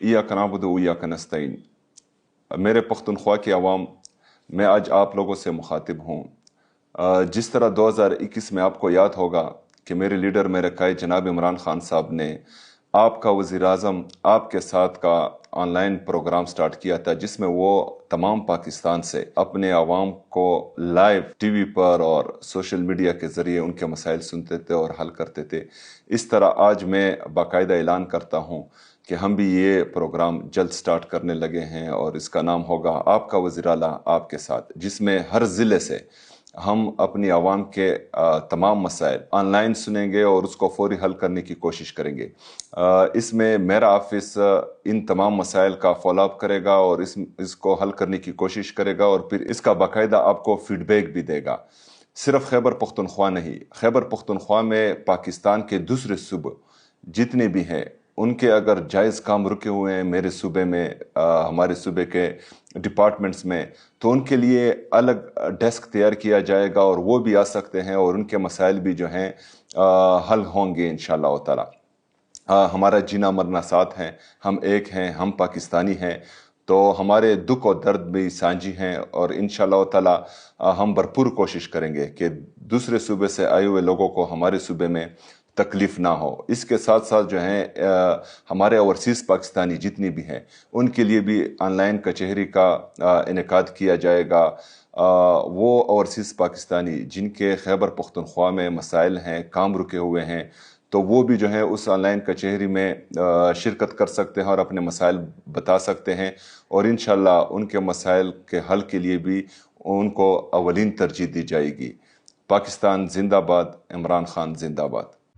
इय्याक नअबुदु व इय्याक नस्तईन। मेरे पख्तूनख्वा की आवाम, मैं आज आप लोगों से मुखातिब हूँ। जिस तरह 2021 में आपको याद होगा कि मेरे लीडर मेरे कायद जनाब इमरान खान साहब ने आपका वज़ीर आज़म आपके साथ का ऑनलाइन प्रोग्राम स्टार्ट किया था, जिसमें वो तमाम पाकिस्तान से अपने आवाम को लाइव टीवी पर और सोशल मीडिया के ज़रिए उनके मसाइल सुनते थे और हल करते थे। इस तरह आज मैं बाकायदा ऐलान करता हूँ कि हम भी ये प्रोग्राम जल्द स्टार्ट करने लगे हैं और इसका नाम होगा आपका वज़ीर आला आपके साथ, जिसमें हर ज़िले से हम अपनी आवाम के तमाम मसाइल ऑनलाइन सुनेंगे और उसको फौरी हल करने की कोशिश करेंगे। इसमें मेरा ऑफिस इन तमाम मसाइल का फॉलोअप करेगा और इसको हल करने की कोशिश करेगा और फिर इसका बाकायदा आपको फीडबैक भी देगा। सिर्फ खैबर पख्तूनख्वा नहीं, खैबर पख्तूनख्वा में पाकिस्तान के दूसरे सूबे जितने भी हैं उनके अगर जायज़ काम रुके हुए हैं मेरे सूबे में, हमारे सूबे के डिपार्टमेंट्स में, तो उनके लिए अलग डेस्क तैयार किया जाएगा और वो भी आ सकते हैं और उनके मसाइल भी जो हैं हल होंगे इंशाअल्लाह ताला। हमारा जीना मरना साथ हैं, हम एक हैं, हम पाकिस्तानी हैं, तो हमारे दुख और दर्द भी सांझी हैं और इंशाअल्लाह ताला हम भरपूर कोशिश करेंगे कि दूसरे सूबे से आए हुए लोगों को हमारे सूबे में तकलीफ़ ना हो। इसके साथ साथ जो हैं हमारे ओवरसीज़ पाकिस्तानी जितनी भी हैं उनके लिए भी ऑनलाइन कचहरी का इनेकाद किया जाएगा। वो ओवरसीज़ पाकिस्तानी जिनके खैबर पख्तूनख्वा में मसाइल हैं, काम रुके हुए हैं, तो वो भी जो है उस ऑनलाइन कचहरी में शिरकत कर सकते हैं और अपने मसाइल बता सकते हैं और इंशाअल्लाह उनके मसाइल के हल के लिए भी उनको अवलीन तरजीह दी जाएगी। पाकिस्तान जिंदाबाद, इमरान खान जिंदाबाद।